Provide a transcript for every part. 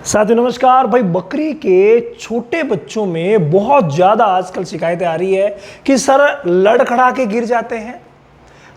साथियों नमस्कार। भाई बकरी के छोटे बच्चों में बहुत ज़्यादा आजकल शिकायतें आ रही है कि सर लड़खड़ा के गिर जाते हैं,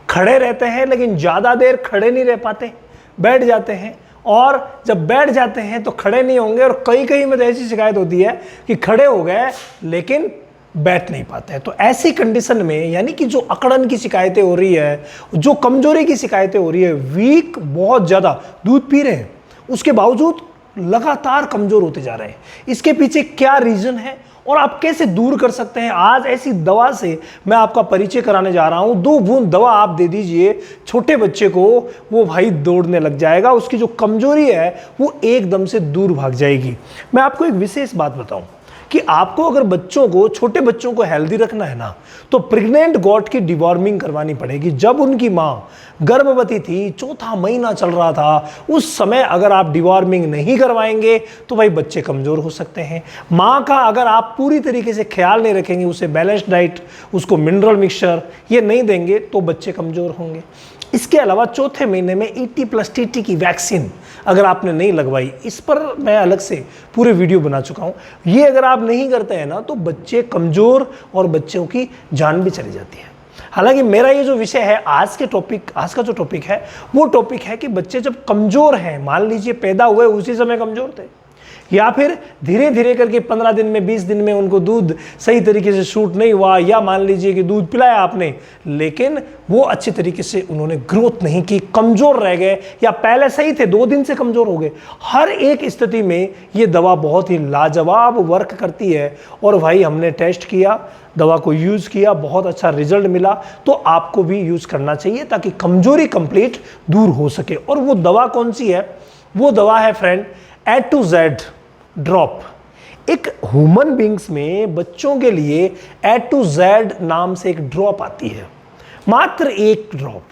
खड़े रहते हैं लेकिन ज़्यादा देर खड़े नहीं रह पाते, बैठ जाते हैं, और जब बैठ जाते हैं तो खड़े नहीं होंगे। और कई कई में तो ऐसी शिकायत होती है कि खड़े हो गए लेकिन बैठ नहीं पाते हैं। तो ऐसी कंडीशन में यानी कि जो अकड़न की शिकायतें हो रही है, जो कमजोरी की शिकायतें हो रही है, वीक बहुत ज़्यादा, दूध पी रहे हैं उसके बावजूद लगातार कमजोर होते जा रहे हैं, इसके पीछे क्या रीजन है और आप कैसे दूर कर सकते हैं, आज ऐसी दवा से मैं आपका परिचय कराने जा रहा हूं। 2 बूंद दवा आप दे दीजिए छोटे बच्चे को, वो भाई दौड़ने लग जाएगा, उसकी जो कमजोरी है वो एकदम से दूर भाग जाएगी। मैं आपको एक विशेष बात बताऊं कि आपको अगर बच्चों को, छोटे बच्चों को हेल्दी रखना है ना, तो प्रेग्नेंट गॉट की डिवॉर्मिंग करवानी पड़ेगी। जब उनकी माँ गर्भवती थी, 4था महीना चल रहा था, उस समय अगर आप डिवॉर्मिंग नहीं करवाएंगे तो भाई बच्चे कमजोर हो सकते हैं। माँ का अगर आप पूरी तरीके से ख्याल नहीं रखेंगे, उसे बैलेंस्ड डाइट, उसको मिनरल मिक्सचर ये नहीं देंगे तो बच्चे कमजोर होंगे। इसके अलावा 4थे महीने में ET+TT की वैक्सीन अगर आपने नहीं लगवाई, इस पर मैं अलग से पूरे वीडियो बना चुका हूँ। ये अगर आप नहीं करते हैं ना तो बच्चे कमज़ोर और बच्चों की जान भी चली जाती है। हालांकि मेरा ये जो विषय है, आज का जो टॉपिक है वो टॉपिक है कि बच्चे जब कमज़ोर हैं, मान लीजिए पैदा हुए उसी समय कमज़ोर थे, या फिर धीरे धीरे करके 15 दिन में, 20 दिन में उनको दूध सही तरीके से शूट नहीं हुआ, या मान लीजिए कि दूध पिलाया आपने लेकिन वो अच्छे तरीके से उन्होंने ग्रोथ नहीं की, कमज़ोर रह गए, या पहले सही थे 2 दिन से कमज़ोर हो गए। हर एक स्थिति में ये दवा बहुत ही लाजवाब वर्क करती है। और भाई हमने टेस्ट किया, दवा को यूज़ किया, बहुत अच्छा रिजल्ट मिला, तो आपको भी यूज़ करना चाहिए ताकि कमज़ोरी कंप्लीट दूर हो सके। और वो दवा कौन सी है? वो दवा है फ्रेंड A2Z ड्रॉप। एक ह्यूमन बींग्स में बच्चों के लिए A2Z नाम से एक ड्रॉप आती है, मात्र 1 ड्रॉप,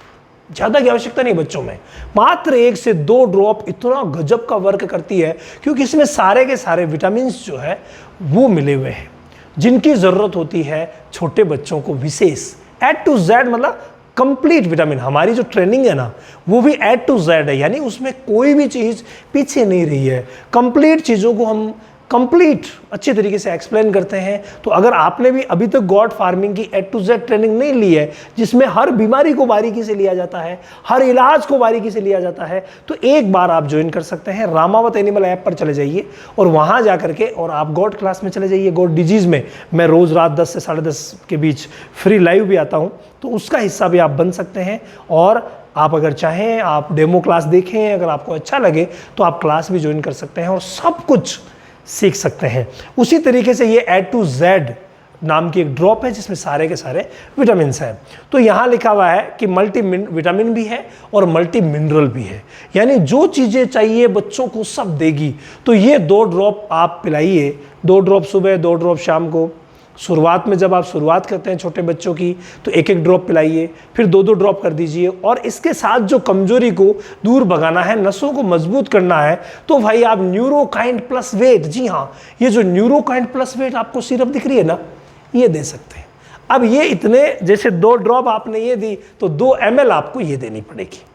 ज़्यादा की आवश्यकता नहीं बच्चों में, मात्र 1 से 2 ड्रॉप इतना गजब का वर्क करती है क्योंकि इसमें सारे के सारे विटामिन जो है वो मिले हुए हैं जिनकी ज़रूरत होती है छोटे बच्चों को विशेष। A2Z मतलब कंप्लीट विटामिन। हमारी जो ट्रेनिंग है ना वो भी A2Z है, यानी उसमें कोई भी चीज़ पीछे नहीं रही है, कंप्लीट चीज़ों को हम कंप्लीट अच्छे तरीके से एक्सप्लेन करते हैं। तो अगर आपने भी अभी तक गॉड फार्मिंग की A2Z ट्रेनिंग नहीं ली है, जिसमें हर बीमारी को बारीकी से लिया जाता है, हर इलाज को बारीकी से लिया जाता है, तो एक बार आप ज्वाइन कर सकते हैं। रामावत एनिमल ऐप पर चले जाइए और वहाँ जा करके और आप गॉड क्लास में चले जाइए। गॉड डिजीज़ में मैं रोज़ रात 10 से 10:30 के बीच फ्री लाइव भी आता हूँ, तो उसका हिस्सा भी आप बन सकते हैं। और आप अगर चाहें आप डेमो क्लास देखें, अगर आपको अच्छा लगे तो आप क्लास भी ज्वाइन कर सकते हैं और सब कुछ सीख सकते हैं। उसी तरीके से ये A2Z नाम की एक ड्रॉप है जिसमें सारे के सारे विटामिन्स हैं। तो यहाँ लिखा हुआ है कि मल्टी विटामिन भी है और मल्टी मिनरल भी है, यानी जो चीज़ें चाहिए बच्चों को सब देगी। तो ये 2 ड्रॉप आप पिलाइए, 2 ड्रॉप सुबह, 2 ड्रॉप शाम को। शुरुआत में जब आप शुरुआत करते हैं छोटे बच्चों की तो 1-1 ड्रॉप पिलाइए, फिर 2-2 ड्रॉप कर दीजिए। और इसके साथ जो कमजोरी को दूर भगाना है, नसों को मजबूत करना है, तो भाई आप न्यूरोकाइंड प्लस वेट, जी हाँ, ये जो न्यूरोकाइंड प्लस वेट आपको सिरप दिख रही है ना, ये दे सकते हैं। अब ये इतने, जैसे 2 ड्रॉप आपने ये दी तो 2 ml आपको ये देनी पड़ेगी,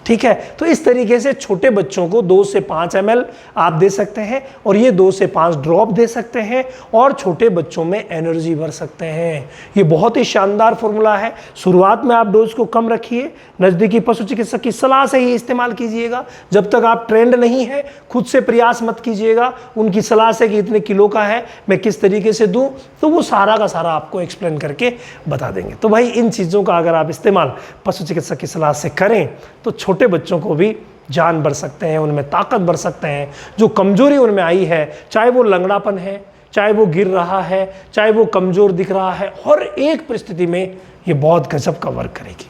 ठीक है। तो इस तरीके से छोटे बच्चों को 2 से 5 ml आप दे सकते हैं और ये 2 से 5 ड्रॉप दे सकते हैं और छोटे बच्चों में एनर्जी भर सकते हैं। ये बहुत ही शानदार फॉर्मूला है। शुरुआत में आप डोज को कम रखिए, नज़दीकी पशु चिकित्सक की सलाह से ही इस्तेमाल कीजिएगा। जब तक आप ट्रेंड नहीं है खुद से प्रयास मत कीजिएगा, उनकी सलाह से कि इतने किलो का है, मैं किस तरीके से दूँ, तो वो सारा का सारा आपको एक्सप्लेन करके बता देंगे। तो भाई इन चीज़ों का अगर आप इस्तेमाल पशु चिकित्सक की सलाह से करें तो छोटे बच्चों को भी जान बढ़ सकते हैं, उनमें ताकत बढ़ सकते हैं। जो कमजोरी उनमें आई है, चाहे वो लंगड़ापन है, चाहे वो गिर रहा है, चाहे वो कमजोर दिख रहा है, हर एक परिस्थिति में ये बहुत गजब का वर्क करेगी।